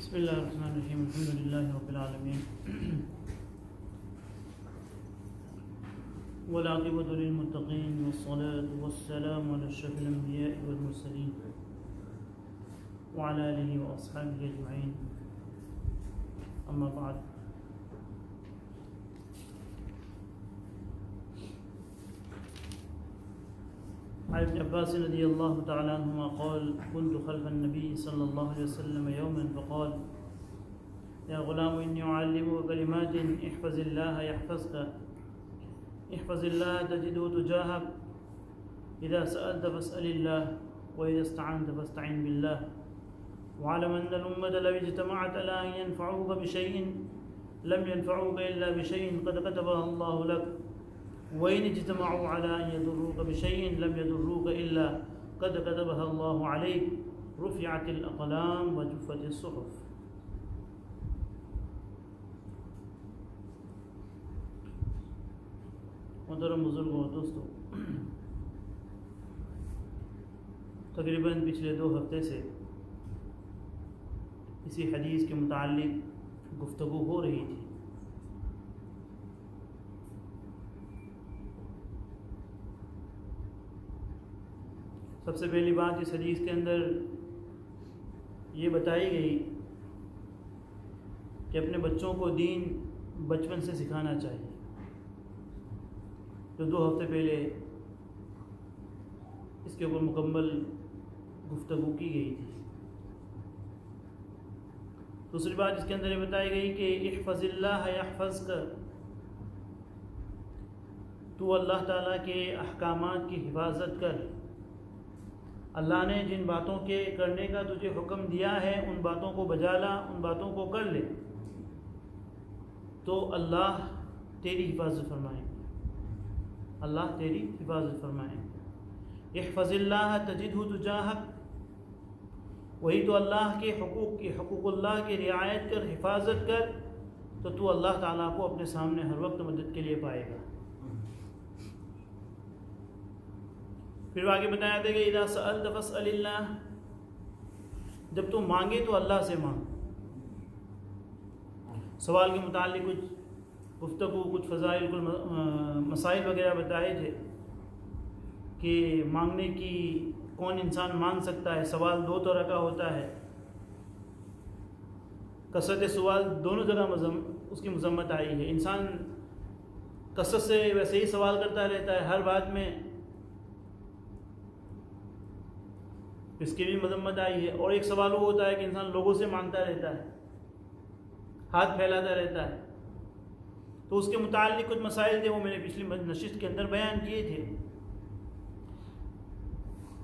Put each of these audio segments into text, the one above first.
بسم اللہ الرحمن الرحیم الحمد للہ رب العالمین والعاقبۃ للمتقین والصلاة والسلام علی اشرف الانبیاء والمرسلین وعلی آلہ واصحابہ اجمعین اما بعد. عن ابن عباس رضی اللہ تعالی عنہما قال كنت خلف النبي صلی اللہ علیہ وسلم يوما فقال يا غلام إني أعلمك كلمات احفظ الله يحفظك احفظ الله تجده تجاهك إذا سألت فاسأل الله وإذا استعنت فاستعن بالله واعلم أن الأمة لو اجتمعت على أن ينفعوك بشيء لم ينفعوك إلا بشيء قد كتبه الله لك وإن اجتمعوا على أن يضروك بشيء لم يضروك إلا قد كتبها الله عليك رفعت الأقلام وجفت الصحف. محترم بزرگوں اور دوستوں، تقریباً پچھلے 2 ہفتے سے اسی حدیث کے متعلق گفتگو ہو رہی تھی. سب سے پہلی بات اس حدیث کے اندر یہ بتائی گئی کہ اپنے بچوں کو دین بچپن سے سکھانا چاہیے. جو 2 ہفتے پہلے اس کے اوپر مکمل گفتگو کی گئی تھی. دوسری بات اس کے اندر یہ بتائی گئی کہ احفظ اللہ یحفظک، تو اللہ تعالیٰ کے احکامات کی حفاظت کر. اللہ نے جن باتوں کے کرنے کا تجھے حکم دیا ہے ان باتوں کو بجا لا، ان باتوں کو کر لے، تو اللہ تیری حفاظت فرمائیں گے. اللہ تیری حفاظت فرمائیں گے. احفظ اللہ تجدہ تجاہک، وہی تو اللہ کے حقوق اللہ کی رعایت کر، حفاظت کر، تو اللہ تعالیٰ کو اپنے سامنے ہر وقت مدد کے لیے پائے گا. پھر آگے بتایا تھا کہ اذا سألت فاسأل اللہ، جب تو مانگے تو اللہ سے مانگ. سوال کے متعلق کچھ گفتگو، کچھ فضائل، کچھ مسائل وغیرہ بتائے تھے کہ مانگنے کی کون انسان مانگ سکتا ہے. سوال 2 طرح کا ہوتا ہے. کثرت سوال دونوں جگہ اس کی مذمت آئی ہے. انسان کثرت سے ویسے ہی سوال کرتا رہتا ہے ہر بات میں، اس کی بھی مذمت آئی ہے. اور ایک سوال وہ ہوتا ہے کہ انسان لوگوں سے مانگتا رہتا ہے، ہاتھ پھیلاتا رہتا ہے. تو اس کے متعلق کچھ مسائل تھے، وہ میں نے پچھلی نشست کے اندر بیان کیے تھے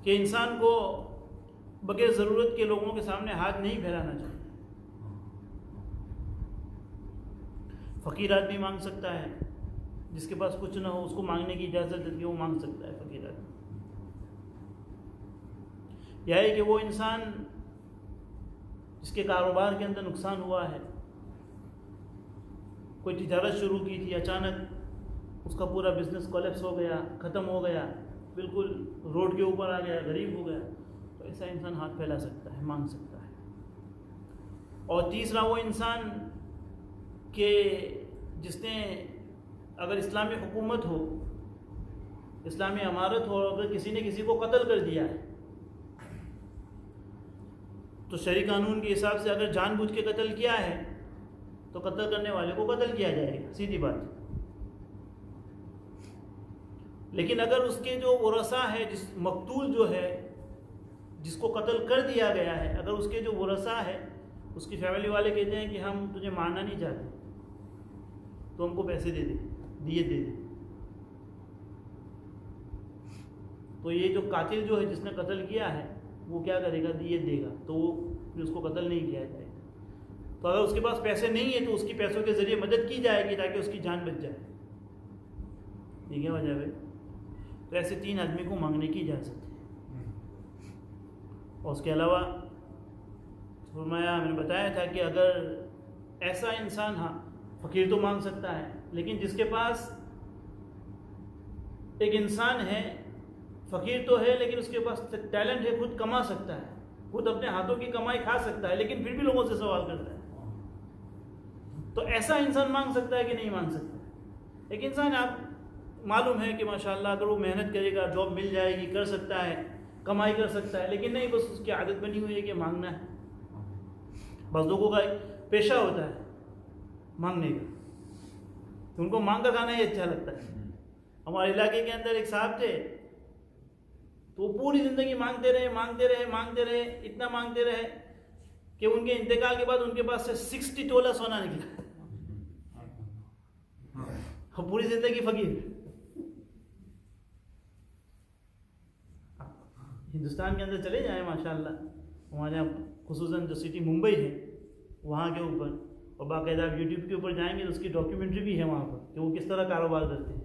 کہ انسان کو بغیر ضرورت کے لوگوں کے سامنے ہاتھ نہیں پھیلانا چاہیے. فقیر آدمی مانگ سکتا ہے، جس کے پاس کچھ نہ ہو اس کو مانگنے کی اجازت ہے کہ وہ مانگ سکتا ہے. فقیر آدمی یہ ہے کہ وہ انسان جس کے کاروبار کے اندر نقصان ہوا ہے، کوئی تجارت شروع کی تھی، اچانک اس کا پورا بزنس کولیپس ہو گیا، ختم ہو گیا، بالکل روڈ کے اوپر آ گیا، غریب ہو گیا، تو ایسا انسان ہاتھ پھیلا سکتا ہے، مانگ سکتا ہے. اور تیسرا وہ انسان کہ جس نے اگر اسلامی حکومت ہو، اسلامی امارت ہو، اگر کسی نے کسی کو قتل کر دیا ہے تو شرعی قانون کے حساب سے اگر جان بوجھ کے قتل کیا ہے تو قتل کرنے والے کو قتل کیا جائے گا، سیدھی بات. لیکن اگر اس کے جو ورثاء ہے، جس مقتول جو ہے، جس کو قتل کر دیا گیا ہے، اگر اس کے جو ورثاء ہے، اس کی فیملی والے کہتے ہیں کہ ہم تجھے مارنا نہیں چاہتے تو ہم کو پیسے دے دے، دیت دے دے، تو یہ جو قاتل جو ہے، جس نے قتل کیا ہے، وہ کیا کرے گا؟ دیت دے گا. تو وہ پھر اس کو قتل نہیں کیا جائے گا. تو اگر اس کے پاس پیسے نہیں ہیں تو اس کی پیسوں کے ذریعے مدد کی جائے گی تاکہ اس کی جان بچ جائے. یہ کیا وجہ ہے؟ تو ایسے 3 آدمی کو مانگنے کی اجازت ہے. اور اس کے علاوہ فرمایا، میں نے بتایا تھا کہ اگر ایسا انسان، ہاں فقیر تو مانگ سکتا ہے، لیکن جس کے پاس ایک انسان ہے، فقیر تو ہے لیکن اس کے پاس ٹیلنٹ ہے، خود کما سکتا ہے، خود اپنے ہاتھوں کی کمائی کھا سکتا ہے لیکن پھر بھی لوگوں سے سوال کرتا ہے. تو ایسا انسان مانگ سکتا ہے کہ نہیں مانگ سکتا؟ ایک انسان آپ معلوم ہے کہ ماشاءاللہ اگر وہ محنت کرے گا جاب مل جائے گی، کر سکتا ہے، کمائی کر سکتا ہے، لیکن نہیں، بس اس کی عادت بنی ہوئی ہے کہ مانگنا ہے. بعض لوگوں کا ایک پیشہ ہوتا ہے مانگنے کا، تو ان کو مانگ کر کھانا ہی اچھا لگتا ہے. ہمارے علاقے کے اندر ایک صاحب تھے، تو وہ پوری زندگی مانگتے رہے، اتنا مانگتے رہے کہ ان کے انتقال کے بعد ان کے پاس سے 60 تولہ سونا نکلا. پوری زندگی فقیر. ہندوستان کے اندر چلے جائیں ماشاءاللہ، ہمارے یہاں خصوصاً جو سٹی ممبئی ہے وہاں کے اوپر، اور باقاعدہ آپ یوٹیوب کے اوپر جائیں گے تو اس کی ڈاکیومنٹری بھی ہے وہاں پر کہ وہ کس طرح کاروبار کرتے ہیں،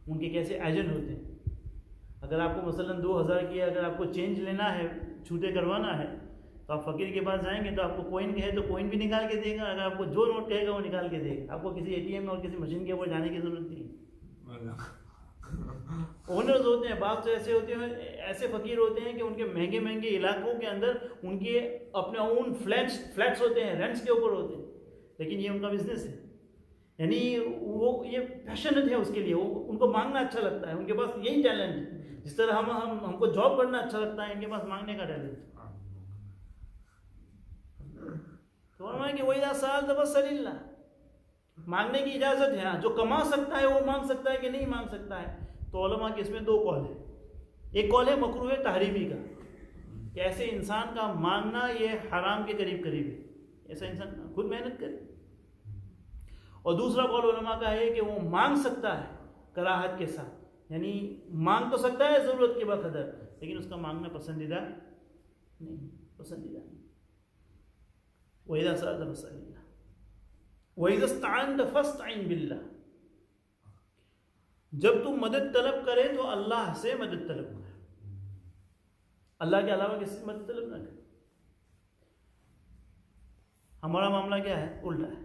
ان کے کیسے ایجنٹ ہوتے ہیں. اگر آپ کو مثلاً 2000 کی اگر آپ کو چینج لینا ہے، چھوٹے کروانا ہے، تو آپ فقیر کے پاس جائیں گے تو آپ کو کوئن کہے تو کوئن بھی نکال کے دے گا، اگر آپ کو جو نوٹ کہے گا وہ نکال کے دے گا. آپ کو کسی اے ٹی ایم اور کسی مشین کے اوپر جانے کی ضرورت نہیں. اونرز ہوتے ہیں، بعض تو ایسے ہوتے ہیں، ایسے فقیر ہوتے ہیں کہ ان کے مہنگے مہنگے علاقوں کے اندر ان کے اپنے اون فلیٹس ہوتے ہیں، رینٹس کے اوپر ہوتے ہیں، لیکن یہ ان کا بزنس ہے. یعنی وہ یہ پیشنٹ ہے اس کے لیے، ان کو مانگنا اچھا لگتا ہے، ان کے پاس یہی ٹیلنٹ ہے. جس طرح ہم کو جاب کرنا اچھا لگتا ہے، ان کے پاس مانگنے کا ٹیلنٹ ہے. تو فرمایا کہ وَإِذَا سَأَلْتَ فَاسْأَلِ اللَّهَ، مانگنے کی اجازت ہے. جو کما سکتا ہے وہ مانگ سکتا ہے کہ نہیں مانگ سکتا ہے. تو علماء کے اس میں 2 قول ہیں. ایک قول ہے مکروہ تحریمی کا، کہ ایسے انسان کا مانگنا یہ حرام کے قریب ہے، ایسا انسان خود محنت کرے. اور دوسرا قول علماء کا ہے کہ وہ مانگ سکتا ہے کراہت کے ساتھ، یعنی مانگ تو سکتا ہے ضرورت کے بقدر، لیکن اس کا مانگنا پسندیدہ نہیں. وَإِذَا سَأَلْتَ فَاسْأَلِ اللَّهَ وَإِذَا اسْتَعَنْتَ فَاسْتَعِنْ بِاللَّهِ، جب تم مدد طلب کرے تو اللہ سے مدد طلب کرے، اللہ کے علاوہ کسی سے مدد طلب نہ کرے. ہمارا معاملہ کیا ہے؟ الٹا ہے.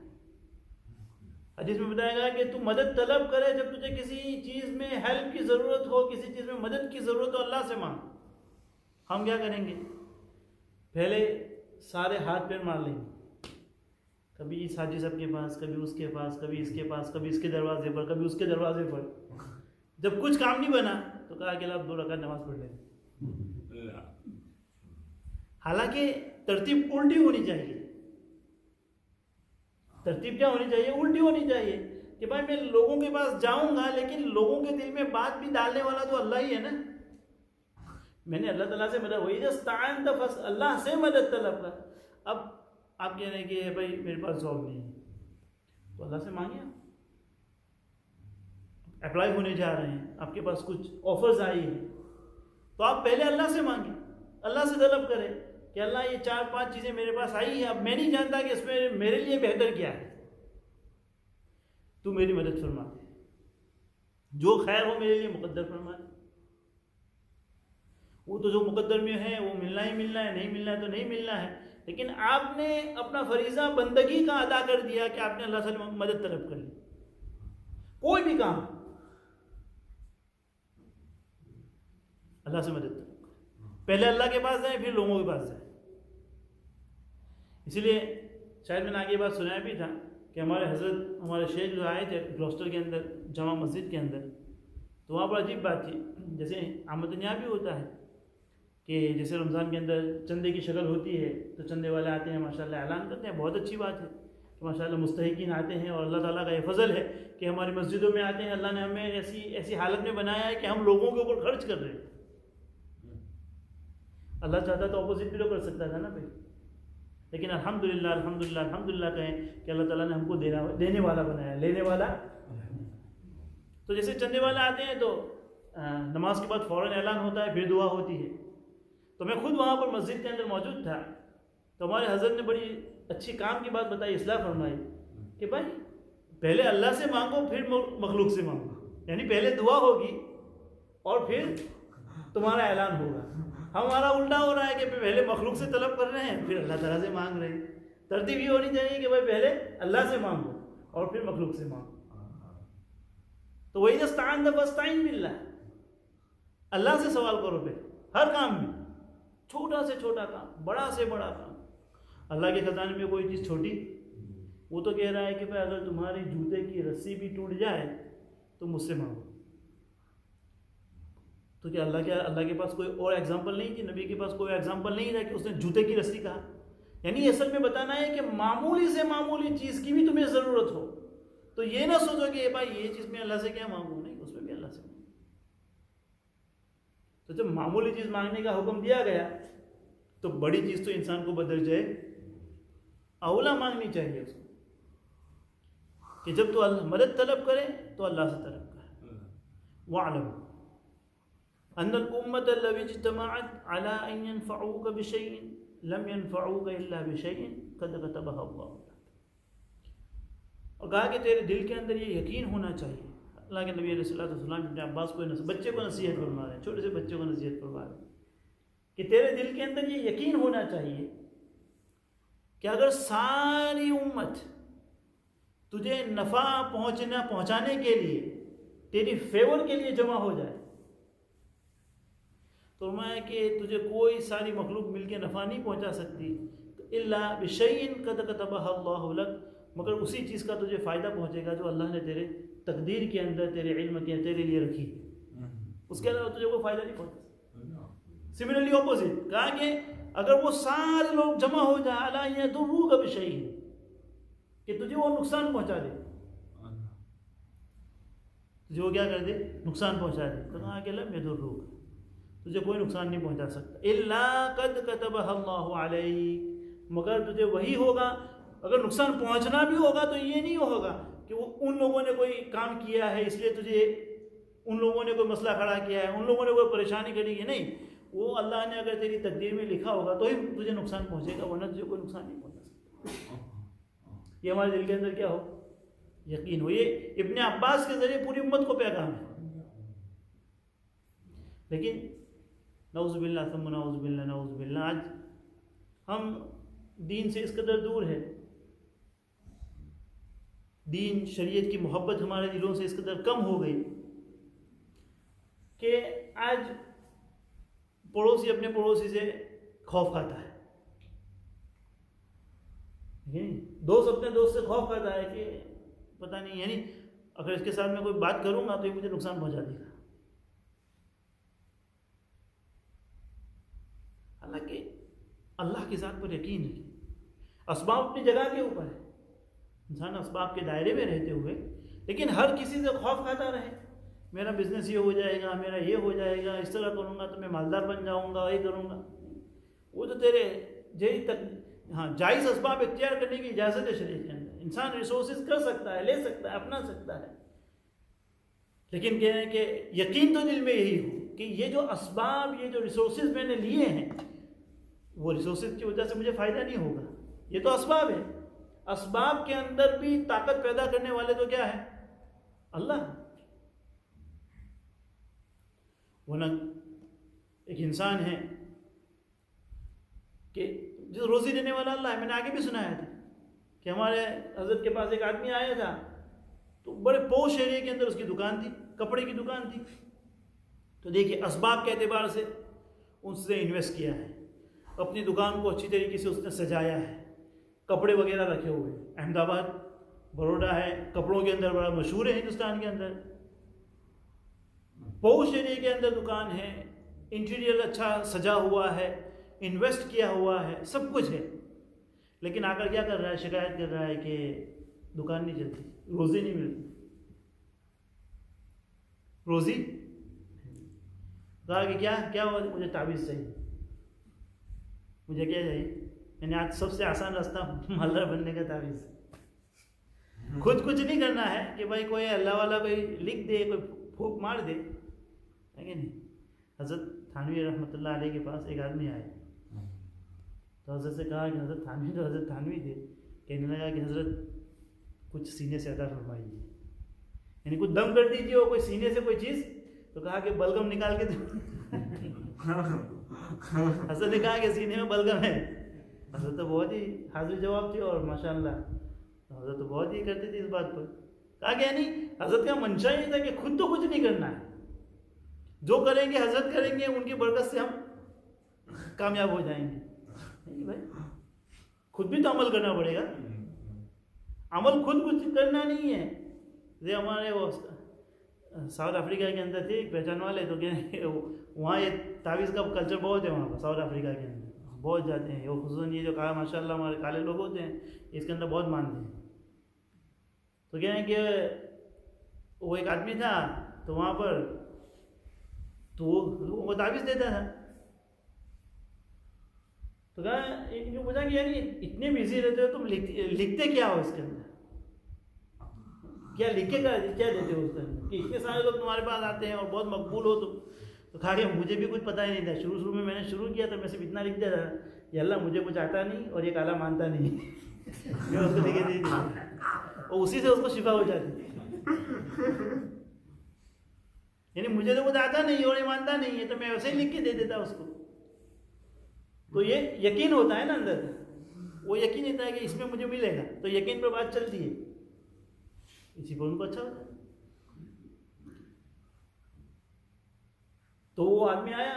حدیث میں بتایا گیا کہ تم مدد طلب کرے جب تجھے کسی چیز میں ہیلپ کی ضرورت ہو، کسی چیز میں مدد کی ضرورت ہو، اللہ سے مانگ. ہم کیا کریں گے؟ پہلے سارے ہاتھ پیر مار لیں گے، کبھی اس حاجی صاحب کے پاس، کبھی اس کے پاس، کبھی اس کے پاس، کبھی اس کے دروازے پر، کبھی اس کے دروازے پر. جب کچھ کام نہیں بنا تو کہا کہ آپ 2 رکعت نماز پڑھ لیں. حالانکہ ترتیب الٹی ہونی چاہیے. ترتیب کیا ہونی چاہیے؟ الٹی ہونی چاہیے کہ بھائی میں لوگوں کے پاس جاؤں گا لیکن لوگوں کے دل میں بات بھی ڈالنے والا تو اللہ ہی ہے نا. میں نے اللہ تعالیٰ سے مدد ہوئی، اللہ سے مدد طلب کر. اب آپ کہہ رہے ہیں کہ بھائی میرے پاس جاب نہیں ہے، تو اللہ سے مانگے. آپ اپلائی ہونے جا رہے ہیں، آپ کے پاس کچھ آفرز آئی ہیں، تو آپ پہلے اللہ سے مانگیں، اللہ سے طلب کریں کہ اللہ یہ 4-5 چیزیں میرے پاس آئی ہیں، اب میں نہیں جانتا کہ اس میں میرے لیے بہتر کیا ہے، تو میری مدد فرما دے، جو خیر ہو میرے لیے مقدر فرما دے. وہ تو جو مقدر میں ہے وہ ملنا ہی ملنا ہے، نہیں ملنا ہے تو نہیں ملنا ہے. لیکن آپ نے اپنا فریضہ بندگی کا ادا کر دیا کہ آپ نے اللہ سے مدد طلب کر لی. کوئی بھی کام اللہ سے مدد طلب کریں، پہلے اللہ کے پاس جائیں پھر لوگوں کے پاس جائیں. اسی لیے شاید میں نے آگے بات سنایا بھی تھا کہ ہمارے حضرت، ہمارے شیخ جو آئے تھے گلوسٹر کے اندر جامع مسجد کے اندر، تو وہاں پر عجیب بات تھی. جیسے آمدن یہاں بھی ہوتا ہے کہ جیسے رمضان کے اندر چندے کی شکل ہوتی ہے تو چندے والے آتے ہیں، ماشاءاللہ اعلان کرتے ہیں، بہت اچھی بات ہے کہ ماشاءاللہ مستحقین آتے ہیں، اور اللہ تعالیٰ کا یہ فضل ہے کہ ہماری مسجدوں میں آتے ہیں. اللہ نے ہمیں ایسی حالت میں بنایا ہے کہ ہم لوگوں کے اوپر خرچ کر رہے ہیں. اللہ چاہتا تو اپوزٹ بھی تو کر سکتا تھا نا بھائی، لیکن الحمدللہ کہیں کہ اللہ تعالیٰ نے ہم کو دینے والا بنایا، لینے والا. تو جیسے چندے والے آتے ہیں تو نماز کے بعد فوراً اعلان ہوتا ہے، پھر دعا ہوتی ہے. تو میں خود وہاں پر مسجد کے اندر موجود تھا، تو ہمارے حضرت نے بڑی اچھی کام کی بات بتائی، اصلاح فرمائی کہ بھائی پہلے اللہ سے مانگو پھر مخلوق سے مانگو، یعنی پہلے دعا ہوگی اور پھر تمہارا اعلان ہوگا. ہمارا الٹا ہو رہا ہے کہ پہلے مخلوق سے طلب کر رہے ہیں پھر اللہ تعالیٰ سے مانگ رہے ہیں. ترتیب یہ ہونی چاہیے کہ بھائی پہلے اللہ سے مانگو اور پھر مخلوق سے مانگو. تو وَإِذَا اسْتَعَنْتَ فَاسْتَعِنْ بِاللَّهِ، اللہ سے سوال کرو پہ ہر کام میں، چھوٹا سے چھوٹا کام، بڑا سے بڑا کام. اللہ کے خزانے میں کوئی چیز چھوٹی؟ وہ تو کہہ رہا ہے کہ بھائی اگر تمہاری جوتے کی رسی بھی ٹوٹ جائے تو مجھ سے مانگو. تو کیا اللہ کے پاس کوئی اور ایگزامپل نہیں تھی؟ نبی کے پاس کوئی ایگزامپل نہیں تھا کہ اس نے جوتے کی رسی کہا؟ یعنی اصل میں بتانا ہے کہ معمولی سے معمولی چیز کی بھی تمہیں ضرورت ہو تو یہ نہ سوچو کہ بھائی یہ چیز میں اللہ سے کیا مانگوں، نہیں، اس میں بھی اللہ سے مانگوں. تو جب معمولی چیز مانگنے کا حکم دیا گیا تو بڑی چیز تو انسان کو بدل جائے اولا مانگنی چاہیے اس کو، کہ جب تو اللہ مدد طلب کرے تو اللہ سے طلب کرے. وَاعْلَمُوا أَنَّ الْأُمَّةَ لَوِ اجْتَمَعَتْ عَلَىٰ أَن يَنْفَعُوكَ بِشَيْءٍ لَمْ يَنْفَعُوكَ إِلَّا بِشَيْءٍ قَدْ كَتَبَهُ اللَّهُ لَكَ. اور کہا کہ تیرے دل کے اندر یہ یقین ہونا چاہیے. اللہ کے نبی علیہ السلام ابن عباس کو بچے کو نصیحت فرما رہے ہیں، چھوٹے سے بچے کو نصیحت فرما رہے ہیں کہ تیرے دل کے اندر یہ یقین ہونا چاہیے کہ اگر ساری امت تجھے نفع پہنچانے کے لیے تیری فیور کے لیے جمع ہو جائے تو فرمایا کہ تجھے کوئی ساری مخلوق مل کے نفع نہیں پہنچا سکتی الا بشیء قد کتبہ اللہ لک، مگر اسی چیز کا تجھے فائدہ پہنچے گا جو اللہ نے تیرے تقدیر کے اندر، تیرے علم کے اندر تیرے لیے رکھی ہے، اس کے علاوہ تجھے کوئی فائدہ نہیں پہنچا. سملرلی اپوزٹ کہا کہ اگر وہ سارے لوگ جمع ہو جائیں الا یضروک بشیء، کہ تجھے وہ نقصان پہنچا دے، تجھے وہ کیا کر دے، نقصان پہنچا دے، تو کہا کہ لم یضروک، تجھے کوئی نقصان نہیں پہنچا سکتا الا قد کتبہ اللہ علیک، مگر تجھے وہی ہوگا. اگر نقصان پہنچنا بھی ہوگا تو یہ نہیں ہوگا کہ وہ ان لوگوں نے کوئی کام کیا ہے اس لیے تجھے، ان لوگوں نے کوئی مسئلہ کھڑا کیا ہے، ان لوگوں نے کوئی پریشانی کری ہے، نہیں، وہ اللہ نے اگر تیری تقدیر میں لکھا ہوگا تو ہی تجھے نقصان پہنچے گا، ورنہ تجھے کوئی نقصان نہیں پہنچا سکتا. یہ ہمارے دل کے اندر کیا ہو، یقین ہو. یہ ابن عباس کے ذریعے پوری امت کو پیغام ہے. لیکن نعوذ باللہ ثم نعوذ باللہ نعوذ باللہ آج ہم دین سے اس قدر دور ہے، دین شریعت کی محبت ہمارے دلوں سے اس قدر کم ہو گئی کہ آج پڑوسی اپنے پڑوسی سے خوف کھاتا ہے، دوست اپنے دوست سے خوف کھاتا ہے کہ پتہ نہیں، یعنی اگر اس کے ساتھ میں کوئی بات کروں گا تو یہ مجھے نقصان پہنچا دے گا. حالانکہ اللہ کی ذات پر یقین ہے، اسباب اپنی جگہ کے اوپر ہے، انسان اسباب کے دائرے میں رہتے ہوئے لیکن ہر کسی سے خوف کھاتا رہے، میرا بزنس یہ ہو جائے گا، میرا یہ ہو جائے گا، اس طرح کروں گا تو میں مالدار بن جاؤں گا، یہ کروں گا. وہ تو تیرے جائز اسباب اختیار کرنے کی اجازت ہے شریعت کے اندر، انسان ریسورسز کر سکتا ہے، لے سکتا ہے، اپنا سکتا ہے، لیکن کہہ رہے ہیں کہ یقین تو دل میں یہی ہو کہ یہ جو اسباب، یہ جو ریسورسز میں نے لیے ہیں وہ ریسورسز کی وجہ سے مجھے فائدہ نہیں ہوگا. یہ تو اسباب ہے، اسباب کے اندر بھی طاقت پیدا کرنے والے تو کیا ہے، اللہ. ورنہ ایک انسان ہے کہ جو روزی دینے والا اللہ ہے. میں نے آگے بھی سنایا تھا کہ ہمارے حضرت کے پاس ایک آدمی آیا تھا تو بڑے پوش ایریے کے اندر اس کی دکان تھی، کپڑے کی دکان تھی. تو دیکھیے اسباب کے اعتبار سے اس نے انویسٹ کیا ہے، اپنی دکان کو اچھی طریقے سے اس نے سجایا ہے، کپڑے وغیرہ رکھے ہوئے. احمد آباد بروڈا ہے، کپڑوں کے اندر بڑا مشہور ہے ہندوستان کے اندر. پوش ایریے کے اندر دکان ہے، انٹیریئر اچھا سجا ہوا ہے، انویسٹ کیا ہوا ہے، سب کچھ ہے. لیکن آ کر کیا کر رہا ہے، شکایت کر رہا ہے کہ دکان نہیں چلتی، روزی نہیں ملتی، روزی. کہا کہ کیا ہوا، مجھے تعویذ چاہیے. مجھے کیا چاہیے، یعنی آج سب سے آسان راستہ مالدار بننے کا تعویذ. خود کچھ نہیں کرنا ہے کہ بھائی کوئی اللہ والا کوئی لکھ دے، کوئی پھونک مار دے، ہے کہ نہیں. حضرت تھانوی رحمۃ اللہ علیہ کے پاس ایک آدمی آئے تو حضرت سے کہا کہ حضرت تھانوی، تو حضرت تھانوی تھے، کہنے لگا کہ حضرت کچھ سینے سے عطا فرمائیے، یعنی کچھ دم کر دیجیے، اور کوئی سینے سے کوئی چیز. تو کہا کہ بلغم نکال کے دو. حضرت نے کہا کہ سینے میں بلغم ہے. حضرت تو بہت ہی حاضر جواب تھی، اور ماشاءاللہ حضرت تو بہت ہی کرتی تھی اس بات پر. کہا کہ یعنی حضرت کا منشا یہ تھا کہ خود تو کچھ نہیں کرنا ہے، جو کریں گے حضرت کریں گے، ان کی برکت سے ہم کامیاب ہو جائیں گے. نہیں بھائی, خود بھی تو عمل کرنا پڑے گا. عمل خود کچھ کرنا نہیں ہے. یہ ہمارے وہ ساؤتھ افریقہ کے اندر تھے ایک پہچان والے, تو کہ وہاں یہ تعویذ کا کلچر بہت ہے وہاں پر ساؤتھ افریقہ کے اندر, بہت جاتے ہیں. وہ خصوصاً یہ جو کہا ماشاء اللہ ہمارے کالے لوگ ہوتے ہیں اس کے اندر بہت مانتے ہیں. تو کیا ہے کہ وہ ایک آدمی تھا تو وہاں پر تو وہ تعویذ دیتا تھا. تو کہا ان کو پوچھا کہ یعنی اتنے بزی رہتے ہو تم لکھتے کیا ہو اس کے اندر, کیا لکھے گا کیا دیتے ہو اس کے اندر کہ اتنے سارے لوگ تمہارے پاس آتے ہیں اور بہت مقبول ہو تم. تو کہا کہ مجھے بھی کچھ پتہ ہی نہیں تھا. شروع میں نے شروع کیا تو میں صرف اتنا لکھتا تھا کہ اللہ مجھے کچھ آتا نہیں اور یہ کالا مانتا نہیں. میں اس کو لکھے دے دی اور اسی سے اس کو شفا ہو جاتی. یعنی مجھے تو کچھ آتا نہیں اور یہ مانتا نہیں ہے تو میں ویسے ہی لکھ کے دے دیتا اس کو. تو یہ یقین ہوتا ہے نا اندر, وہ یقین ہوتا ہے کہ اس میں مجھے ملے گا, تو یقین پر بات چلتی ہے, اسی پر ان کو اچھا ہوتا ہے. تو وہ آدمی آیا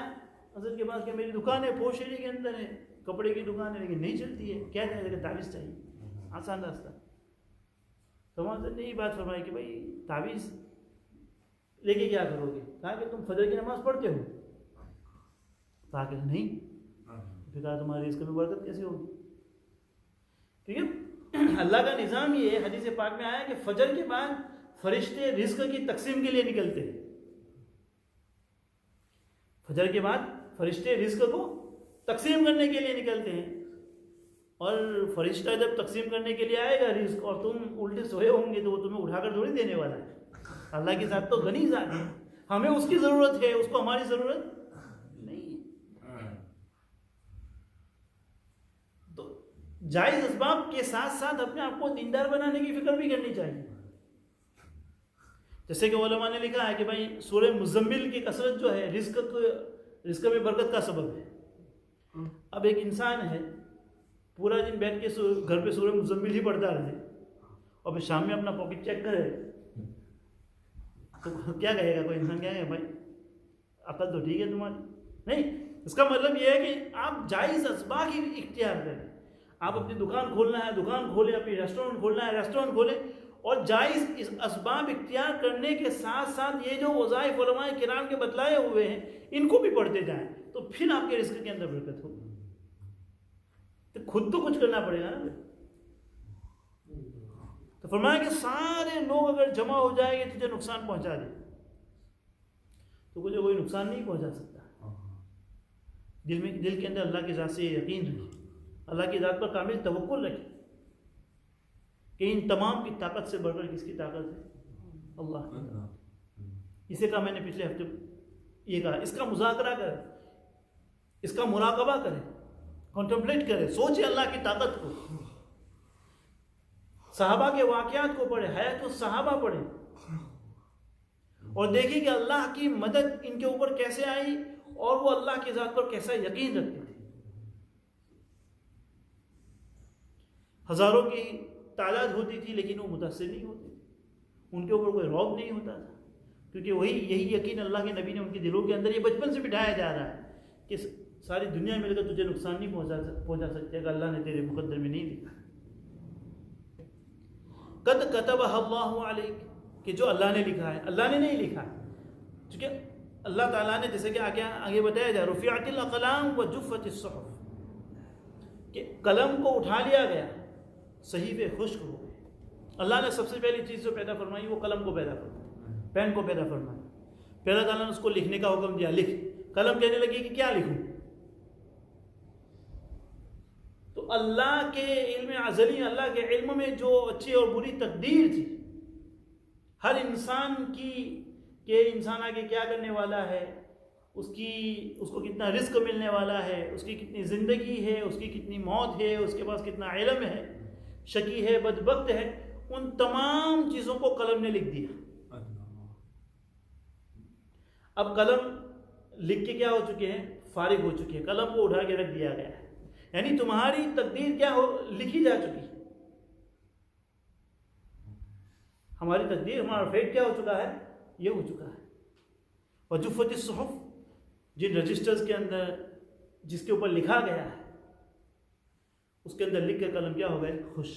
حضرت کے پاس کہ میری دکان ہے پوش شہری کے اندر ہے, کپڑے کی دکان ہے لیکن نہیں چلتی ہے, کیا چاہیے کہ تعویذ چاہیے, آسان راستہ. تو حضرت نے یہ بات فرمائی کہ بھائی تعویذ لے کے کیا کرو گے؟ کہا کہ تم فجر کی نماز پڑھتے ہو؟ کہا کہ نہیں. پھر کہا تمہاری رزق میں برکت کیسے ہوگی؟ کیونکہ اللہ کا نظام یہ ہے, حدیث پاک میں آیا کہ فجر کے بعد فرشتے رزق کی تقسیم کے لیے نکلتے ہیں. فجر کے بعد فرشتے رزق کو تقسیم کرنے کے لیے نکلتے ہیں, اور فرشتہ جب تقسیم کرنے کے لیے آئے گا رزق اور تم الٹے سوئے ہوں گے تو وہ تمہیں اٹھا کر تھوڑی دینے والا ہے. اللہ کی ذات تو غنی ذات ہے, ہمیں اس کی ضرورت ہے, اس کو ہماری ضرورت نہیں ہے. تو جائز اسباب کے ساتھ ساتھ اپنے آپ کو دیندار بنانے کی فکر بھی کرنی چاہیے. جیسے کہ علماء نے لکھا ہے کہ بھائی سورہ مزمل کی کثرت جو ہے رزق میں برکت کا سبب ہے. اب ایک انسان ہے پورا دن بیٹھ کے گھر پہ سورہ مزمل ہی پڑھتا رہے اور پھر شام میں اپنا پاکٹ چیک کرے تو کیا کہے گا کوئی انسان؟ کیا ہے بھائی عقل تو ٹھیک ہے تمہاری نہیں. اس کا مطلب یہ ہے کہ آپ جائز اسباب ہی اختیار کریں. آپ اپنی دکان کھولنا ہے دکان کھولیں, اپنی ریسٹورینٹ کھولنا ہے ریسٹورینٹ کھولیں, اور جائز اس اسباب اختیار کرنے کے ساتھ ساتھ یہ جو وظائف علماء کرام کے بتلائے ہوئے ہیں ان کو بھی پڑھتے جائیں, تو پھر آپ کے رزق کے اندر برکت ہوگی. تو خود تو کچھ کرنا پڑے گا نا. تو فرمایا کہ سارے لوگ اگر جمع ہو جائے گے تجھے نقصان پہنچا دے تو مجھے کوئی نقصان نہیں پہنچا سکتا. دل کے اندر اللہ کی ذات سے یقین رکھے, اللہ کی ذات پر کامل توکل رکھے کہ ان تمام کی طاقت سے بڑھ کر کس کی طاقت ہے؟ اللہ کی. اسے کہا میں نے پچھلے ہفتے یہ کہا, اس کا مذاکرہ کرے, اس کا مراقبہ کرے, کنٹمپلیٹ کرے, سوچے اللہ کی طاقت کو, صحابہ کے واقعات کو پڑھے, حیات الصحابہ پڑھے اور دیکھیں کہ اللہ کی مدد ان کے اوپر کیسے آئی اور وہ اللہ کی ذات پر کیسا یقین رکھتے تھے. ہزاروں کی تعداد ہوتی تھی لیکن وہ متاثر نہیں ہوتے تھے, ان کے اوپر کوئی رعب نہیں ہوتا تھا, کیونکہ یہی یقین اللہ کے نبی نے ان کے دلوں کے اندر یہ بچپن سے بٹھایا جا رہا ہے کہ ساری دنیا مل کر تجھے نقصان نہیں پہنچا سکتے اگر اللہ نے تیرے مقدر میں نہیں لکھا. قد کتبہ اللہ علیک, کہ جو اللہ نے لکھا ہے, اللہ نے نہیں لکھا ہے. چونکہ اللہ تعالیٰ نے جیسے کہ آگے بتایا جائے رفعت الاقلام وجفت الصحف, کہ قلم کو اٹھا لیا گیا, صحیفے خشک ہو گئے. اللہ نے سب سے پہلی چیز جو پیدا فرمائی وہ قلم کو پیدا فرمایا, پین کو پیدا فرمایا. پہلا تعالیٰ نے اس کو لکھنے کا حکم دیا, لکھ. قلم کہنے لگی کہ کیا لکھوں؟ تو اللہ کے علم ازلی, اللہ کے علم میں جو اچھی اور بری تقدیر تھی ہر انسان کی, کہ انسان آگے کیا کرنے والا ہے, اس کو کتنا رزق ملنے والا ہے, اس کی کتنی زندگی ہے, اس کی کتنی موت ہے, اس کے پاس کتنا علم ہے, شقی ہے بدبخت ہے, ان تمام چیزوں کو قلم نے لکھ دیا. اب قلم لکھ کے کیا ہو چکے ہیں؟ فارغ ہو چکے ہیں. قلم کو اٹھا کے رکھ دیا گیا ہے, یعنی تمہاری تقدیر کیا لکھی جا چکی ہے. ہماری تقدیر, ہمارا فیٹ کیا ہو چکا ہے؟ یہ ہو چکا ہے. وجفت الصحف, جن رجسٹرز کے اندر جس کے اوپر لکھا گیا ہے اس کے اندر لکھ کے قلم کیا ہو گئے؟ خوش.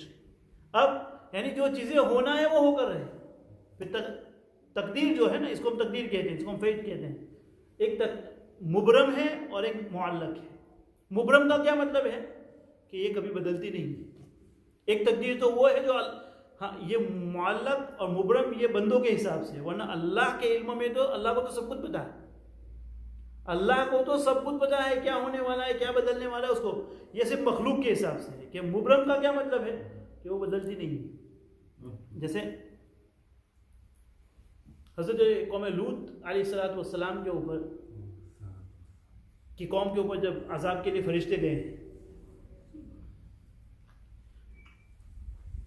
اب یعنی جو چیزیں ہونا ہے وہ ہو کر رہے. پھر تقدیر جو ہے نا، اس کو ہم تقدیر کہتے ہیں، اس کو ہم فیٹ کہتے ہیں. ایک مبرم ہے اور ایک معلق ہے. مبرم کا کیا مطلب ہے کہ یہ کبھی بدلتی نہیں. ایک تقدیر تو وہ ہے جو ہاں، یہ معلق اور مبرم یہ بندوں کے حساب سے، ورنہ اللہ کے علم میں تو اللہ کو تو سب کچھ پتا ہے. اللہ کو تو سب کچھ پتا ہے کیا ہونے والا ہے، کیا بدلنے والا ہے اس کو. یہ صرف مخلوق کے حساب سے ہے. کہ مبرم کا کیا مطلب ہے کہ وہ بدلتی نہیں ہے. جیسے حضرت قوم لوط علیہ السلام کے اوپر کی قوم کے اوپر جب عذاب کے لیے فرشتے گئے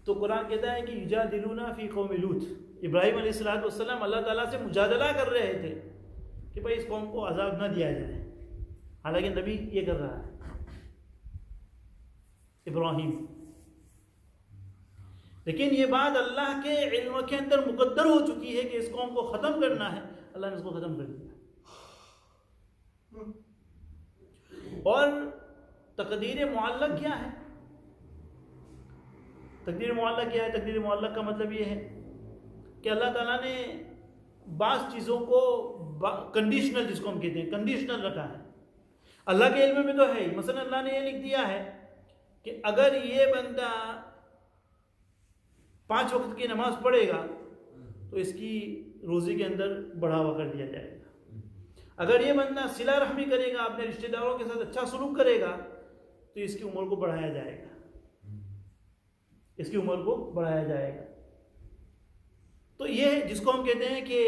تو قرآن کہتا ہے کہ یجادلونا فی قوم لوط. ابراہیم علیہ السلام اللہ تعالیٰ سے مجادلہ کر رہے تھے کہ بھائی اس قوم کو عذاب نہ دیا جائے، حالانکہ نبی یہ کر رہا ہے ابراہیم. لیکن یہ بات اللہ کے علم کے اندر مقدر ہو چکی ہے کہ اس قوم کو ختم کرنا ہے. اللہ نے اس کو ختم کر دیا. اور تقدیر معلق کیا ہے؟ تقدیر معلق کیا ہے؟ تقدیر معلق کا مطلب یہ ہے کہ اللہ تعالیٰ نے بعض چیزوں کو کنڈیشنل، جس کو ہم کہتے ہیں کنڈیشنل رکھا ہے. اللہ کے علم میں تو ہے ہی. مثلا اللہ نے یہ لکھ دیا ہے کہ اگر یہ بندہ 5 وقت کی نماز پڑھے گا تو اس کی روزی کے اندر بڑھاوا کر دیا جائے گا. اگر یہ بندہ صلہ رحمی کرے گا، اپنے رشتہ داروں کے ساتھ اچھا سلوک کرے گا تو اس کی عمر کو بڑھایا جائے گا. اس کی عمر کو بڑھایا جائے گا. تو یہ جس کو ہم کہتے ہیں کہ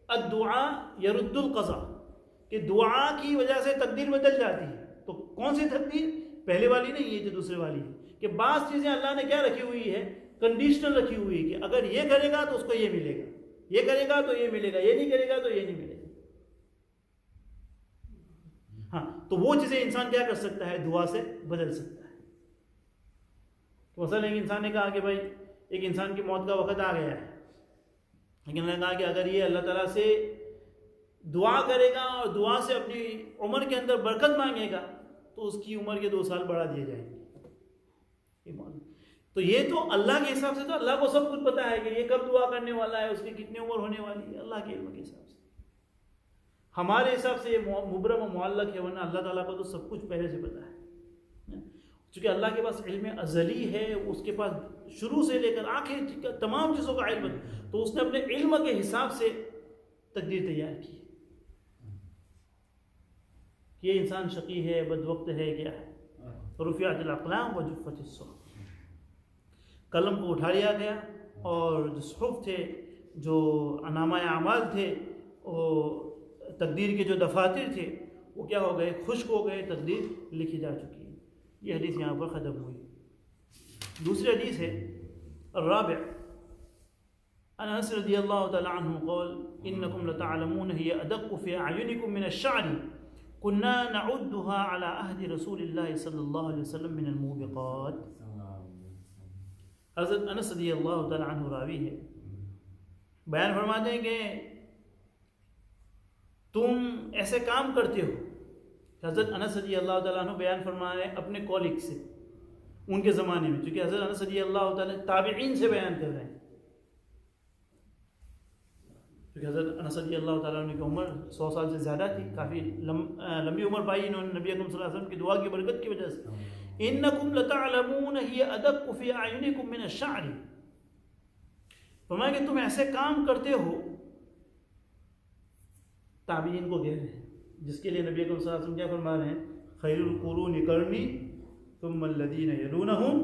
الدعاء يرد القضاء، کہ دعا کی وجہ سے تقدیر بدل جاتی ہے. تو کون سی تقدیر؟ پہلے والی نہیں ہے جو دوسرے والی ہے. کہ بعض چیزیں اللہ نے کیا رکھی ہوئی ہے؟ کنڈیشنل رکھی ہوئی ہے کہ اگر یہ کرے گا تو اس کو یہ ملے گا، یہ کرے گا تو یہ ملے گا، یہ نہیں کرے گا تو یہ نہیں ملے گا. ہاں، تو وہ چیزیں انسان کیا کر سکتا ہے؟ دعا سے بدل سکتا ہے. تو مثلا ایک انسان نے کہا کہ بھائی ایک انسان کی موت کا وقت آ گیا ہے، لیکن انہوں نے کہا کہ اگر یہ اللہ تعالیٰ سے دعا کرے گا اور دعا سے اپنی عمر کے اندر برکت مانگے گا تو اس کی عمر کے 2 سال بڑھا دیے جائیں گے. تو یہ تو اللہ کے حساب سے تو اللہ کو سب کچھ پتا ہے کہ یہ کب دعا کرنے والا ہے، اس کی کتنی عمر ہونے والی ہے، اللہ کے علم کے حساب سے. ہمارے حساب سے یہ مبرم و معلق ہے، ورنہ اللہ تعالیٰ کو تو سب کچھ پہلے سے پتا ہے. چونکہ اللہ کے پاس علم ازلی ہے، اس کے پاس شروع سے لے کر آخر تمام چیزوں کا علم ہے، تو اس نے اپنے علم کے حساب سے تقدیر تیار کی. یہ انسان شقی ہے، بدوقت ہے، کیا ہے؟ رفعت الاقلام وجفت الصحف. قلم کو اٹھا لیا گیا اور جو صحف تھے، جو نامہ اعمال تھے، وہ تقدیر کے جو دفاتر تھے وہ کیا ہو گئے؟ خشک ہو گئے. تقدیر لکھی جا چکی ہے. یہ حدیث یہاں پر ختم ہوئی. دوسری حدیث ہے الرابع عن انس رضی اللہ تعالی عنہ قال انکم لتعلمون هي ادق في اعینکم من الشعر كنا نعدها على عهد رسول اللہ صلی اللہ علیہ وسلم من الموبقات. حضرت انس رضی اللہ تعالی عنہ راوی ہے، بیان فرماتے ہیں کہ تم ایسے کام کرتے ہو. حضرت انس رضی اللہ تعالیٰ عنہ بیان فرما رہے ہیں اپنے کولیگ سے ان کے زمانے میں، چونکہ حضرت انس رضی اللہ تعالیٰ تابعین سے بیان کر رہے ہیں. کیونکہ حضرت انس رضی اللہ تعالیٰ عنہ کی عمر 100 سال سے زیادہ تھی، کافی لمبی عمر پائی انہوں نے نبی اکرم صلی اللہ علیہ وسلم کی دعا کی برکت کی وجہ سے. انکم لتعلمون هي ادق في اعینکم من الشعر، فرمایا کہ تم ایسے کام کرتے ہو. تابعین کو کہہ رہے ہیں، جس کے لیے نبی اکرم صلی اللہ علیہ وسلم کیا فرما رہے ہیں؟ خیر القرون قرنی ثم الذین یلونہم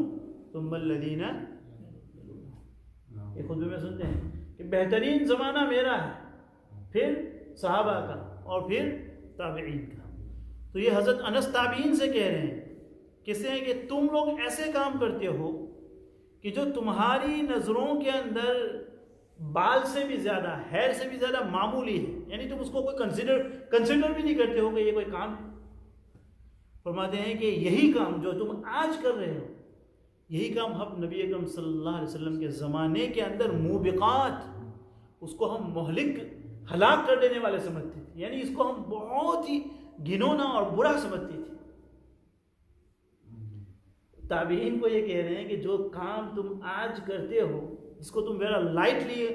ثم الذین یلونہم. یہ خطبے میں سنتے ہیں کہ بہترین زمانہ میرا ہے، پھر صحابہ کا اور پھر تابعین کا. تو یہ حضرت انس تابعین سے کہہ رہے ہیں کس سے؟ کہ تم لوگ ایسے کام کرتے ہو کہ جو تمہاری نظروں کے اندر بال سے بھی زیادہ، ہیر سے بھی زیادہ معمولی ہے، یعنی تم اس کو کوئی کنسیڈر بھی نہیں کرتے ہو کہ یہ کوئی کام. فرماتے ہیں کہ یہی کام جو تم آج کر رہے ہو، یہی کام ہم نبی اکرم صلی اللہ علیہ وسلم کے زمانے کے اندر موبقات، اس کو ہم مہلک ہلاک کر دینے والے سمجھتے تھے. یعنی اس کو ہم بہت ہی گھنونا اور برا سمجھتی تھی. تابعین کو یہ کہہ رہے ہیں کہ جو کام تم آج کرتے ہو جس کو تم ویری لائٹلی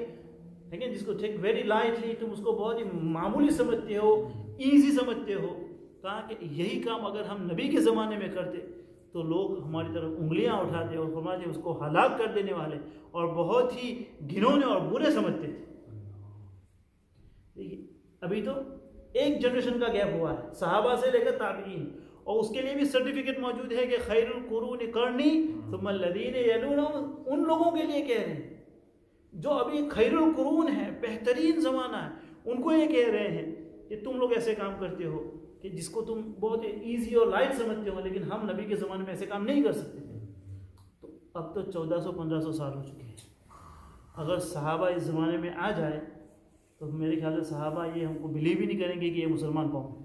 جس کو ٹیک ویری لائٹلی تم اس کو بہت ہی معمولی سمجھتے ہو, ایزی سمجھتے ہو, کہا کہ یہی کام اگر ہم نبی کے زمانے میں کرتے تو لوگ ہماری طرف انگلیاں اٹھاتے اور فرماتے اس کو ہلاک کر دینے والے اور بہت ہی گھنونے اور برے سمجھتے تھے. دیکھیے ابھی تو ایک جنریشن کا گیپ ہوا ہے صحابہ سے لے کر تابعین, اور اس کے لیے بھی سرٹیفکیٹ موجود ہے کہ خیر القرون قرنی ثم الذین یلونہم. ان لوگوں کے لیے کہہ رہے ہیں جو ابھی خیر القرون ہے, بہترین زمانہ ہے, ان کو یہ کہہ رہے ہیں کہ تم لوگ ایسے کام کرتے ہو کہ جس کو تم بہت ایزی اور لائٹ سمجھتے ہو, لیکن ہم نبی کے زمانے میں ایسے کام نہیں کر سکتے تھے. تو اب تو 1400-1500 سال ہو چکے ہیں. اگر صحابہ اس زمانے میں آ جائے تو میرے خیال سے صحابہ یہ ہم کو بلیو ہی نہیں کریں گے کہ یہ مسلمان قوم ہے.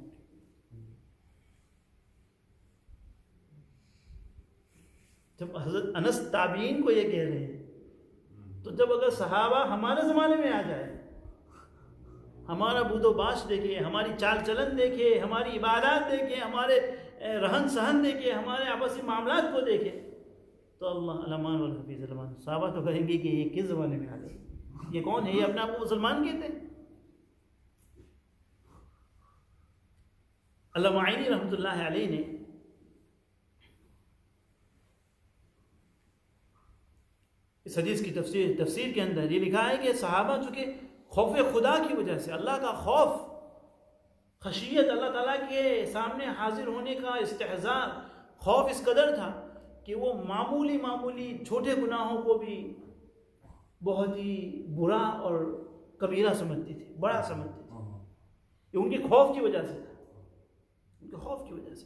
جب حضرت انس تابعین کو یہ کہہ رہے ہیں تو جب اگر صحابہ ہمارے زمانے میں آ جائے, ہمارا بود و باش دیکھے, ہماری چال چلن دیکھے, ہماری عبادات دیکھے, ہمارے رہن سہن دیکھے, ہمارے آپسی معاملات کو دیکھے, تو اللہ علمان والحفیظ علمان. صحابہ تو کہیں گے کہ یہ کس زمانے میں آ گئے, یہ کون ہے, یہ اپنے آپ کو مسلمان کہتے ہیں. علامہ عینی رحمۃ اللہ علیہ نے اس حدیث کی تفسیر کے اندر یہ لکھا ہے کہ صحابہ چونکہ خوف خدا کی وجہ سے, اللہ کا خوف, خشیت, اللہ تعالیٰ کے سامنے حاضر ہونے کا استحضار, خوف اس قدر تھا کہ وہ معمولی چھوٹے گناہوں کو بھی بہت ہی برا اور کبیرہ سمجھتی تھی, بڑا سمجھتی تھی. یہ ان کے خوف کی وجہ سے تھا, ان کے خوف کی وجہ سے.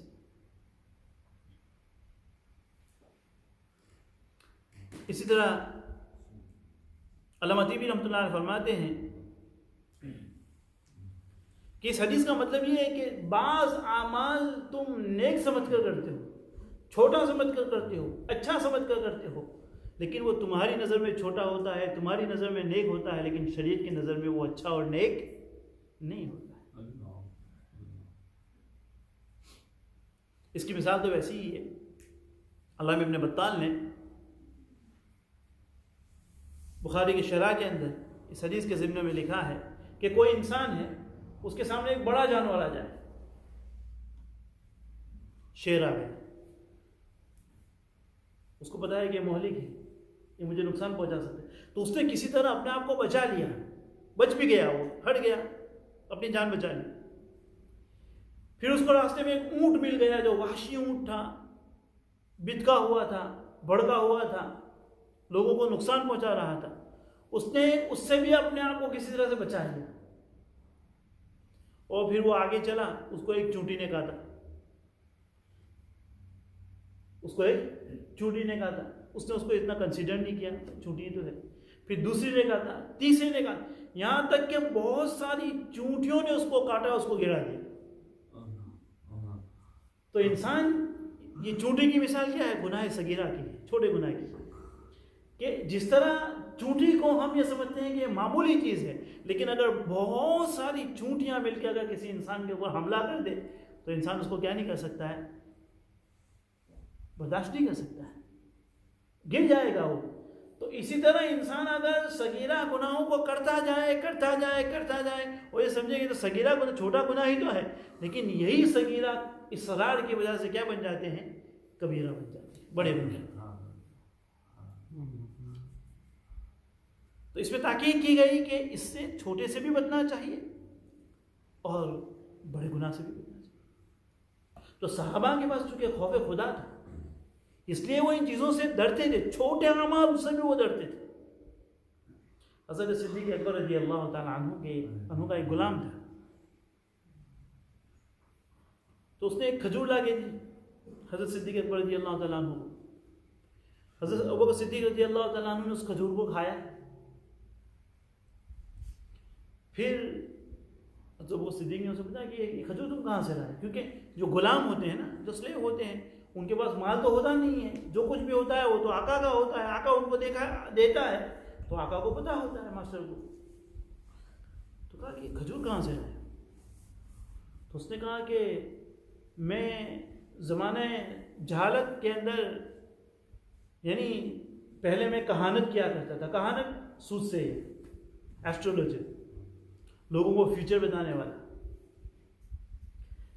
اسی طرح علامہ طیبی رحمۃ اللہ علیہ فرماتے ہیں کہ اس حدیث کا مطلب یہ ہے کہ بعض اعمال تم نیک سمجھ کر کرتے ہو, چھوٹا سمجھ کر کرتے ہو, اچھا سمجھ کر کرتے ہو, لیکن وہ تمہاری نظر میں چھوٹا ہوتا ہے, تمہاری نظر میں نیک ہوتا ہے, لیکن شریعت کی نظر میں وہ اچھا اور نیک نہیں ہوتا ہے. اس کی مثال تو ویسی ہی ہے. علامہ ابن بطال نے بخاری کی شرح کے اندر اس حدیث کے ضمن میں لکھا ہے کہ کوئی انسان ہے, اس کے سامنے ایک بڑا جانور آ جائے, شیر آ گیا, اس کو پتا ہے کہ یہ مہلک ہے, یہ مجھے نقصان پہنچا سکتا ہے, تو اس نے کسی طرح اپنے آپ کو بچا لیا, بچ بھی گیا, وہ ہٹ گیا, اپنی جان بچا لی. پھر اس کو راستے میں ایک اونٹ مل گیا جو وحشی اونٹ تھا, بتکا ہوا تھا, بھڑکا ہوا تھا, لوگوں کو نقصان پہنچا رہا تھا. اس نے اس سے بھی اپنے آپ کو کسی طرح سے بچا لیا, اور پھر وہ آگے چلا, اس کو ایک چونٹی نے کاٹا, اس کو ایک چونٹی نے کاٹا, اس نے اس کو اتنا کنسیڈر نہیں کیا, چونٹی تو ہے. پھر دوسری نے کاٹا, تیسری نے کاٹا, یہاں تک کہ بہت ساری چونٹیوں نے اس کو کاٹا, اس کو گرا دیا. تو انسان, یہ چونٹی کی مثال کیا ہے, گناہ صغیرہ کی, چھوٹے گناہ کی, کہ جس طرح چونٹی کو ہم یہ سمجھتے ہیں کہ یہ معمولی چیز ہے, لیکن اگر بہت ساری چونٹیاں مل کے اگر کسی انسان کے اوپر حملہ کر دے تو انسان اس کو کیا نہیں کر سکتا ہے, برداشت نہیں کر سکتا ہے, گر جائے گا وہ. تو اسی طرح انسان اگر صغیرہ گناہوں کو کرتا جائے وہ یہ سمجھے کہ تو صغیرہ گناہ چھوٹا گناہ ہی تو ہے, لیکن یہی صغیرہ اصرار کی وجہ سے کیا بن جاتے ہیں, کبیرہ بن جاتے ہیں, بڑے بن جاتے ہیں. تو اس میں تاکید کی گئی کہ اس سے چھوٹے سے بھی بچنا چاہیے اور بڑے گناہ سے بھی بچنا چاہیے. تو صحابہ کے پاس چونکہ خوف خدا تھا, اس لیے وہ ان چیزوں سے ڈرتے تھے, چھوٹے اعمال اس سے بھی وہ ڈرتے تھے. حضرت صدیق اکبر رضی اللہ تعالیٰ عنہ کا ایک غلام تھا, تو اس نے ایک کھجور لا کے دی حضرت صدیق اکبر رضی اللہ تعالیٰ عنہ کو. حضرت ابوبکر صدیق رضی اللہ تعالیٰ عنہ نے اس کھجور کو کھایا. پھر جب وہ صدیق نے اسے پوچھا کہ یہ کھجور تم کہاں سے لائے, کیونکہ جو غلام ہوتے ہیں نا, جو سلیو ہوتے ہیں, ان کے پاس مال تو ہوتا نہیں ہے, جو کچھ بھی ہوتا ہے وہ تو آقا کا ہوتا ہے, آقا ان کو دیتا ہے, تو آقا کو پتہ ہوتا ہے ماسٹر کو. تو کہا کہ یہ کھجور کہاں سے لائے, تو اس نے کہا کہ میں زمانہ جہالت کے اندر یعنی پہلے میں کہانت کیا کرتا تھا. کہانت سود سے ایسٹرولوجر, لوگوں کو فیوچر بتانے والا.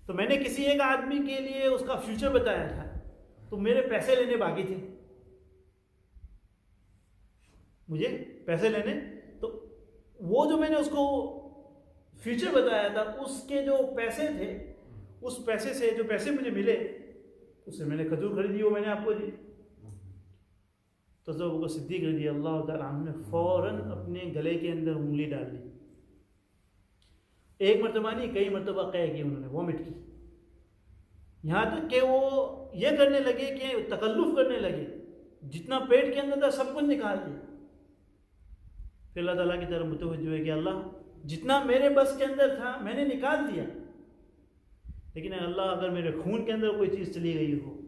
تو میں نے کسی ایک آدمی کے لیے اس کا فیوچر بتایا تھا, تو میرے پیسے لینے باقی تھے, مجھے پیسے لینے. تو وہ جو میں نے اس کو فیوچر بتایا تھا اس کے جو پیسے تھے, اس پیسے سے جو پیسے مجھے ملے اس سے میں نے کھجور خریدی, وہ میں نے آپ کو دی. تو حضرت ابوبکر صدیق رضی اللہ تعالیٰ عنہ نے فوراً اپنے گلے کے اندر انگلی ڈال لی. ایک مرتبہ نہیں, کئی مرتبہ قے کی, انہوں نے وامٹ کی, یہاں تک کہ وہ یہ کرنے لگے کہ تکلف کرنے لگے, جتنا پیٹ کے اندر تھا سب کچھ نکال دیا. پھر اللہ تعالیٰ کی طرف متوجہ ہوئے کہ اللہ جتنا میرے بس کے اندر تھا میں نے نکال دیا, لیکن اللہ اگر میرے خون کے اندر کوئی چیز چلی گئی ہو,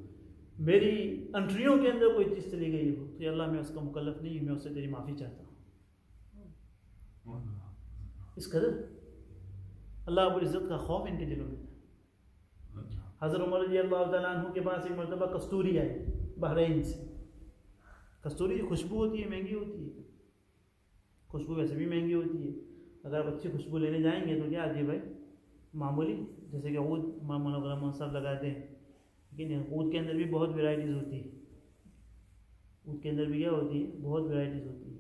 میری انٹریوں کے اندر کوئی چیز چلی گئی ہو, تو اللہ میں اس کا مکلف نہیں, میں اس سے تیری معافی چاہتا ہوں. اس قدر اللہ رب العزت کا خوف ان کے دلوں میں تھا. حضرت عمر رضی اللہ تعالیٰ عنہ کے پاس ایک مرتبہ کستوری آئی بحرین سے. کستوری کی خوشبو ہوتی ہے, مہنگی ہوتی ہے, خوشبو ویسے بھی مہنگی ہوتی ہے. اگر آپ اچھی خوشبو لینے جائیں گے تو کیا آتی ہے بھائی, معمولی, جیسے کہ عود مولانا صاحب لگاتے ہیں, لیکن عود کے اندر بھی بہت ورائٹیز ہوتی ہے. عود کے اندر بھی کیا ہوتی ہے, بہت ورائٹیز ہوتی ہے.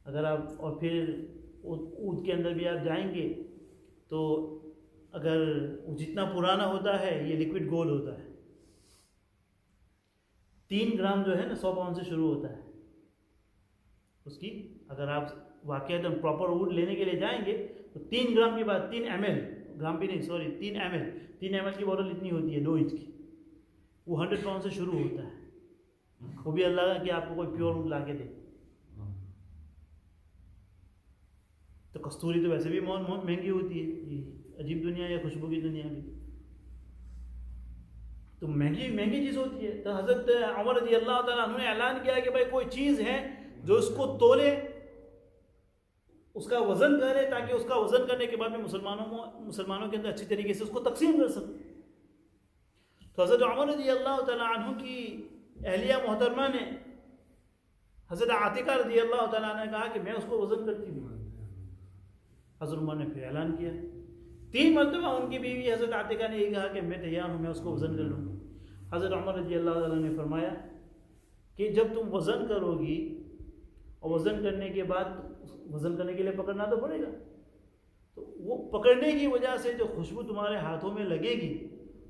اگر آپ اور پھر عود کے اندر بھی آپ جائیں گے تو اگر جتنا پرانا ہوتا ہے یہ لیکوڈ گولڈ ہوتا ہے. 3 گرام جو ہے نا 100 پاؤنڈ سے شروع ہوتا ہے اس کی. اگر آپ واقعات پراپر ووڈ لینے کے لیے جائیں گے تو 3 گرام کے بعد 3 ml, گرام بھی نہیں سوری 3 ml کی بوتل اتنی ہوتی ہے 2 انچ کی, وہ 100 پاؤنڈ سے شروع ہوتا ہے. وہ بھی اللہ کا کہ آپ کو کوئی پیور ووڈ لا کے دے. تو کستوری تو ویسے بھی بہت مہنگی ہوتی ہے, عجیب دنیا ہے خوشبو کی دنیا بھی, تو مہنگی چیز ہوتی ہے. تو حضرت عمر رضی اللہ تعالیٰ عنہ نے اعلان کیا کہ بھائی کوئی چیز ہے جو اس کو تولے, اس کا وزن کرے, تاکہ اس کا وزن کرنے کے بعد میں مسلمانوں کے اندر اچھی طریقے سے اس کو تقسیم کر سکوں. تو حضرت عمر رضی اللہ تعالیٰ عنہ کی اہلیہ محترمہ نے حضرت عاتقہ رضی اللہ تعالیٰ عنہ نے کہا کہ میں اس کو وزن کرتی ہوں. حضرت عمر نے پھر اعلان کیا, 3 مرتبہ ان کی بیوی حضرت عاتقہ نے یہ کہا کہ میں تیار ہوں, میں اس کو وزن کر لوں. حضرت عمر رضی اللہ تعالیٰ نے فرمایا کہ جب تم وزن کرو گی اور وزن کرنے کے بعد وزن کرنے کے لیے پکڑنا تو پڑے گا, تو وہ پکڑنے کی وجہ سے جو خوشبو تمہارے ہاتھوں میں لگے گی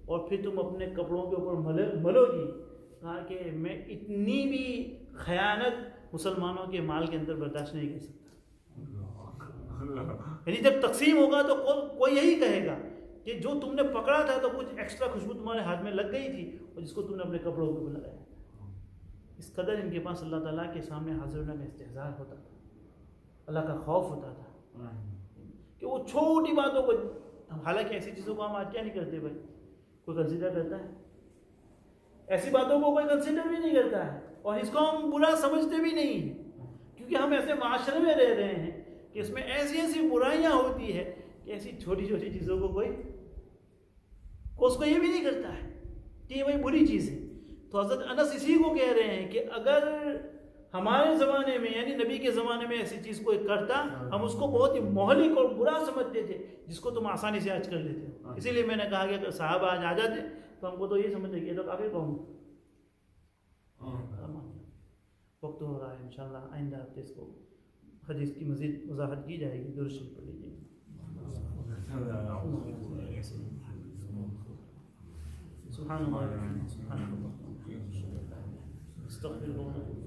اور پھر تم اپنے کپڑوں کے اوپر ملو گی, کہا کہ میں اتنی بھی خیانت مسلمانوں کے مال کے اندر برداشت نہیں کر سکتا. یعنی جب تقسیم ہوگا تو کوئی یہی کہے گا کہ جو تم نے پکڑا تھا تو کچھ ایکسٹرا خوشبو تمہارے ہاتھ میں لگ گئی تھی اور جس کو تم نے اپنے کپڑوں کے اوپر لگایا. اس قدر ان کے پاس اللہ تعالیٰ کے سامنے حاضر ہونے کا استحضار ہوتا تھا, اللہ کا خوف ہوتا تھا کہ وہ چھوٹی باتوں کو, حالانکہ ایسی چیزوں کو ہم آج کیا نہیں کرتے بھائی, کوئی کنسیڈر کرتا ہے؟ ایسی باتوں کو کوئی کنسیڈر بھی نہیں کرتا ہے, اور اس کو ہم برا سمجھتے بھی نہیں, کیونکہ ہم ایسے معاشرے میں رہ رہے ہیں کہ اس میں ایسی برائیاں ہوتی ہے کہ ایسی چھوٹی چھوٹی چیزوں کو کوئی اس کو یہ بھی نہیں کرتا ہے کہ یہ بھائی بری چیز ہے. تو حضرت انس اسی کو کہہ رہے ہیں کہ اگر ہمارے زمانے میں یعنی نبی کے زمانے میں ایسی چیز کوئی کرتا, ہم اس کو بہت ہی مہلک اور برا سمجھتے تھے, جس کو تم آسانی سے آج کر لیتے. اسی لیے میں نے کہا کہ اگر صحابہ آج آ جاتے تو ہم کو تو یہ سمجھتے کہ یہ تو کافی قوم. وقت ہو رہا ہے, انشاءاللہ آئندہ ہفتے اس کو حدیث کی مزید وضاحت کی جائے گی. درود شریف پڑھ لیجیے. سبحان اللہ, استغفر اللہ.